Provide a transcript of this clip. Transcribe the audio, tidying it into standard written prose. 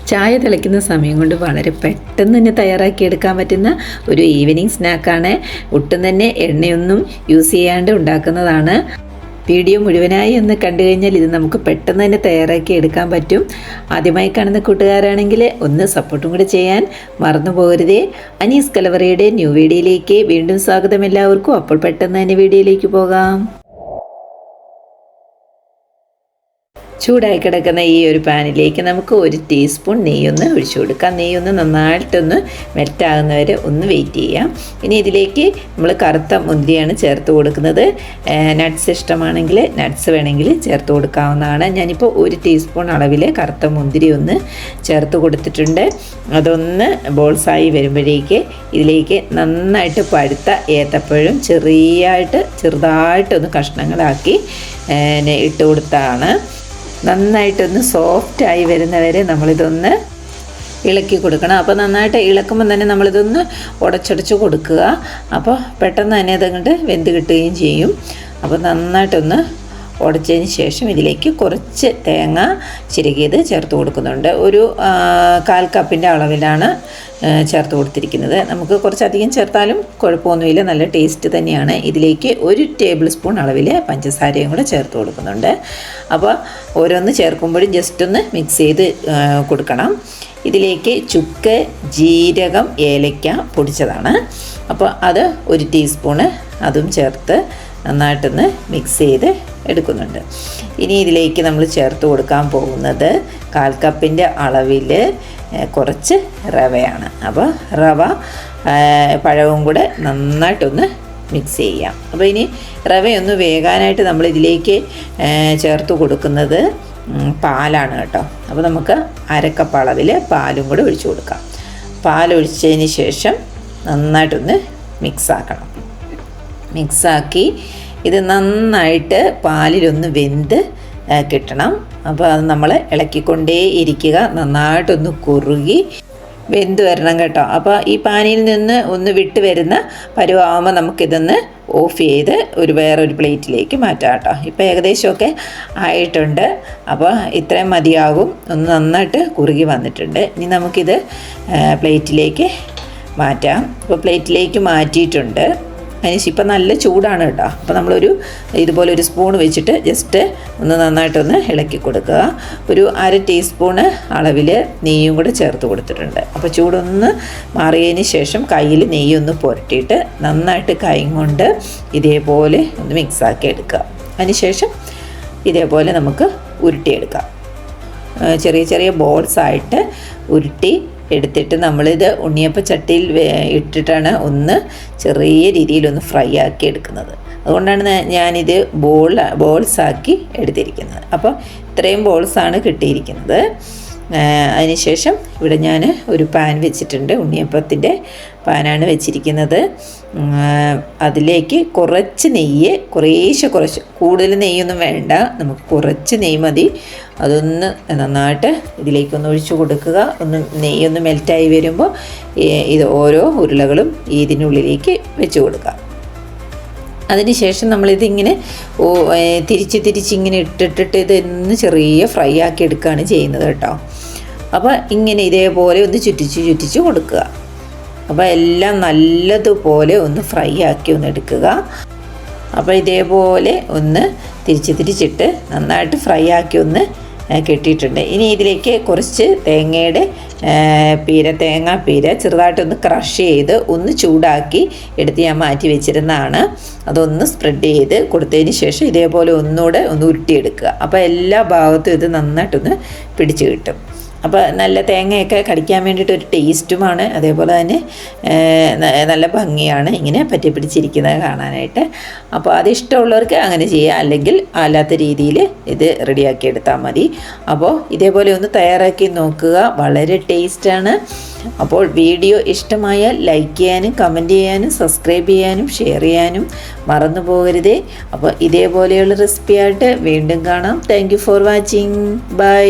ചായ തിളയ്ക്കുന്ന സമയം കൊണ്ട് വളരെ പെട്ടെന്ന് തന്നെ തയ്യാറാക്കിയെടുക്കാൻ പറ്റുന്ന ഒരു ഈവനിങ് സ്നാക്കാണ്. ഒട്ടും തന്നെ എണ്ണയൊന്നും യൂസ് ചെയ്യാണ്ട് ഉണ്ടാക്കുന്നതാണ്. വീഡിയോ മുഴുവനായി ഒന്ന് കണ്ടു കഴിഞ്ഞാൽ ഇത് നമുക്ക് പെട്ടെന്ന് തന്നെ തയ്യാറാക്കി എടുക്കാൻ പറ്റും. ആദ്യമായി കാണുന്ന കൂട്ടുകാരാണെങ്കിൽ ഒന്ന് സപ്പോർട്ടും കൂടി ചെയ്യാൻ മറന്നു പോകരുതേ. അനീസ് കലവറയുടെ ന്യൂ വീഡിയോയിലേക്ക് വീണ്ടും സ്വാഗതം എല്ലാവർക്കും. അപ്പോൾ പെട്ടെന്ന് തന്നെ വീഡിയോയിലേക്ക് പോകാം. ചൂടായി കിടക്കുന്ന ഈ ഒരു പാനിലേക്ക് നമുക്ക് 1 ടീസ്പൂൺ നെയ്യൊന്ന് ഒഴിച്ചു കൊടുക്കാം. നെയ്യൊന്ന് നന്നായിട്ടൊന്ന് മെൽറ്റാകുന്നവരെ ഒന്ന് വെയിറ്റ് ചെയ്യാം. ഇനി ഇതിലേക്ക് നമ്മൾ കറുത്ത മുന്തിരിയാണ് ചേർത്ത് കൊടുക്കുന്നത്. നട്ട്സ് ഇഷ്ടമാണെങ്കിൽ നട്ട്സ് വേണമെങ്കിൽ ചേർത്ത് കൊടുക്കാവുന്നതാണ്. ഞാനിപ്പോൾ 1 ടീസ്പൂൺ അളവിൽ കറുത്ത മുന്തിരി ഒന്ന് ചേർത്ത് കൊടുത്തിട്ടുണ്ട്. അതൊന്ന് ബോൾസായി വരുമ്പോഴേക്ക് ഇതിലേക്ക് നന്നായിട്ട് പഴുത്ത ഏത്തപ്പഴം ചെറുതായിട്ടൊന്ന് കഷ്ണങ്ങളാക്കി ഇട്ട് കൊടുത്താണ്. നന്നായിട്ടൊന്ന് സോഫ്റ്റായി വരുന്നവരെ നമ്മളിതൊന്ന് ഇളക്കി കൊടുക്കണം. അപ്പോൾ നന്നായിട്ട് ഇളക്കുമ്പോൾ തന്നെ നമ്മളിതൊന്ന് ഉടച്ചടച്ച് കൊടുക്കുക. അപ്പോൾ പെട്ടെന്ന് തന്നെ അതങ്ങോട്ട് വെന്ത് കിട്ടുകയും ചെയ്യും. അപ്പോൾ നന്നായിട്ടൊന്ന് ഉടച്ചതിന് ശേഷം ഇതിലേക്ക് കുറച്ച് തേങ്ങ ചിരകിയത് ചേർത്ത് കൊടുക്കുന്നുണ്ട്. ഒരു 1/4 കപ്പിൻ്റെ അളവിലാണ് ചേർത്ത് കൊടുത്തിരിക്കുന്നത്. നമുക്ക് കുറച്ചധികം ചേർത്താലും കുഴപ്പമൊന്നുമില്ല, നല്ല ടേസ്റ്റ് തന്നെയാണ്. ഇതിലേക്ക് 1 ടേബിൾ സ്പൂൺ അളവിൽ പഞ്ചസാരയും കൂടെ ചേർത്ത് കൊടുക്കുന്നുണ്ട്. അപ്പോൾ ഓരോന്ന് ചേർക്കുമ്പോഴും ജസ്റ്റ് ഒന്ന് മിക്സ് ചെയ്ത് കൊടുക്കണം. ഇതിലേക്ക് ചുക്ക്, ജീരകം, ഏലക്ക പൊടിച്ചതാണ്. അപ്പോൾ അത് 1 ടീസ്പൂണ് അതും ചേർത്ത് നന്നായിട്ടൊന്ന് മിക്സ് ചെയ്ത് എടുക്കുന്നുണ്ട്. ഇനി ഇതിലേക്ക് നമ്മൾ ചേർത്ത് കൊടുക്കാൻ പോകുന്നത് 1/4 കപ്പിൻ്റെ അളവിൽ കുറച്ച് റവയാണ്. അപ്പോൾ റവ പഴവും കൂടെ നന്നായിട്ടൊന്ന് മിക്സ് ചെയ്യാം. അപ്പോൾ ഇനി റവയൊന്ന് വേകാനായിട്ട് നമ്മൾ ഇതിലേക്ക് ചേർത്ത് കൊടുക്കുന്നത് പാലാണ് കേട്ടോ. അപ്പോൾ നമുക്ക് 1/2 കപ്പ് അളവിൽ പാലും കൂടെ ഒഴിച്ചു കൊടുക്കാം. പാലൊഴിച്ചതിന് ശേഷം നന്നായിട്ടൊന്ന് മിക്സാക്കി ഇത് നന്നായിട്ട് പാലിലൊന്ന് വെന്ത് കിട്ടണം. അപ്പോൾ അത് നമ്മൾ ഇളക്കിക്കൊണ്ടേ ഇരിക്കുക. നന്നായിട്ടൊന്ന് കുറുകി വെന്ത് വരണം കേട്ടോ. അപ്പോൾ ഈ പാനിൽ നിന്ന് ഒന്ന് വിട്ട് വരുന്ന പരുവാകുമ്പോൾ നമുക്കിതൊന്ന് ഓഫ് ചെയ്ത് വേറൊരു പ്ലേറ്റിലേക്ക് മാറ്റാം കേട്ടോ. ഇപ്പോൾ ഏകദേശമൊക്കെ ആയിട്ടുണ്ട്. അപ്പോൾ ഇത്രയും മതിയാകും. ഒന്ന് നന്നായിട്ട് കുറുകി വന്നിട്ടുണ്ട്. ഇനി നമുക്കിത് പ്ലേറ്റിലേക്ക് മാറ്റാം. ഇപ്പോൾ പ്ലേറ്റിലേക്ക് മാറ്റിയിട്ടുണ്ട്. ഇപ്പം നല്ല ചൂടാണ് കേട്ടോ. അപ്പോൾ നമ്മളൊരു ഇതുപോലെ ഒരു സ്പൂൺ വെച്ചിട്ട് ജസ്റ്റ് ഒന്ന് നന്നായിട്ടൊന്ന് ഇളക്കി കൊടുക്കുക. ഒരു 1/2 ടീസ്പൂണ് അളവിൽ നെയ്യും കൂടെ ചേർത്ത് കൊടുത്തിട്ടുണ്ട്. അപ്പോൾ ചൂടൊന്ന് മാറിയതിന് ശേഷം കയ്യിൽ നെയ്യൊന്ന് പുരട്ടിയിട്ട് നന്നായിട്ട് കൈ കൊണ്ട് ഇതേപോലെ ഒന്ന് മിക്സാക്കി എടുക്കുക. അതിനുശേഷം ഇതേപോലെ നമുക്ക് ഉരുട്ടിയെടുക്കാം. ചെറിയ ചെറിയ ബോൾസായിട്ട് ഉരുട്ടി എടുത്തിട്ട് നമ്മളിത് ഉണ്ണിയപ്പ ചട്ടിയിൽ ഇട്ടിട്ടാണ് ഒന്ന് ചെറിയ രീതിയിലൊന്ന് ഫ്രൈ ആക്കി എടുക്കുന്നത്. അതുകൊണ്ടാണ് ഞാനിത് ബോൾസാക്കി എടുത്തിരിക്കുന്നത്. അപ്പോൾ ഇത്രയും ബോൾസാണ് കിട്ടിയിരിക്കുന്നത്. അതിനുശേഷം ഇവിടെ ഞാൻ ഒരു പാൻ വെച്ചിട്ടുണ്ട്. ഉണ്ണിയപ്പത്തിൻ്റെ പാനാണ് വെച്ചിരിക്കുന്നത്. അതിലേക്ക് കുറച്ച് നെയ്യ്, കുറച്ച് കൂടുതൽ നെയ്യൊന്നും വേണ്ട, നമുക്ക് കുറച്ച് നെയ്യ് മതി. അതൊന്ന് നന്നായിട്ട് ഇതിലേക്കൊന്ന് ഒഴിച്ചു കൊടുക്കുക. നെയ്യൊന്ന് മെൽറ്റായി വരുമ്പോൾ ഇത് ഓരോ ഉരുളകളും ഇതിനുള്ളിലേക്ക് വെച്ച് കൊടുക്കുക. അതിനുശേഷം നമ്മളിതിങ്ങനെ തിരിച്ചിങ്ങനെ ഇട്ടിട്ട് ഇതൊന്ന് ചെറിയ ഫ്രൈ ആക്കി എടുക്കുകയാണ് ചെയ്യുന്നത് കേട്ടോ. അപ്പോൾ ഇങ്ങനെ ഇതേപോലെ ഒന്ന് ചുറ്റിച്ച് കൊടുക്കുക. അപ്പോൾ എല്ലാം നല്ലതുപോലെ ഒന്ന് ഫ്രൈ ആക്കി ഒന്ന് എടുക്കുക. അപ്പോൾ ഇതേപോലെ ഒന്ന് തിരിച്ചിട്ട് നന്നായിട്ട് ഫ്രൈ ആക്കി ഒന്ന് കെട്ടിയിട്ടുണ്ട്. ഇനി ഇതിലേക്ക് കുറച്ച് തേങ്ങാപ്പീര ചെറുതായിട്ടൊന്ന് ക്രഷ് ചെയ്ത് ഒന്ന് ചൂടാക്കി എടുത്ത് ഞാൻ മാറ്റി വെച്ചിരുന്നതാണ്. അതൊന്ന് സ്പ്രെഡ് ചെയ്ത് കൊടുത്തതിന് ശേഷം ഇതേപോലെ ഒന്നുകൂടെ ഒന്ന് ഉരുട്ടിയെടുക്കുക. അപ്പോൾ എല്ലാ ഭാഗത്തും ഇത് നന്നായിട്ടൊന്ന് പിടിച്ച് കിട്ടും. അപ്പോൾ നല്ല തേങ്ങയൊക്കെ കടിക്കാൻ വേണ്ടിയിട്ട് ഒരു ടേസ്റ്റുമാണ്. അതേപോലെ തന്നെ നല്ല ഭംഗിയാണ് ഇങ്ങനെ പറ്റി പിടിച്ചിരിക്കുന്നത് കാണാനായിട്ട്. അപ്പോൾ അതിഷ്ടമുള്ളവർക്ക് അങ്ങനെ ചെയ്യാം, അല്ലെങ്കിൽ അല്ലാത്ത രീതിയിൽ ഇത് റെഡിയാക്കി എടുത്താൽ മതി. അപ്പോൾ ഇതേപോലെ ഒന്ന് തയ്യാറാക്കി നോക്കുക, വളരെ ടേസ്റ്റാണ്. അപ്പോൾ വീഡിയോ ഇഷ്ടമായാൽ ലൈക്ക് ചെയ്യാനും കമൻറ്റ് ചെയ്യാനും സബ്സ്ക്രൈബ് ചെയ്യാനും ഷെയർ ചെയ്യാനും മറന്നു പോകരുതേ. അപ്പോൾ ഇതേപോലെയുള്ള റെസിപ്പിയായിട്ട് വീണ്ടും കാണാം. Thank you for watching. By.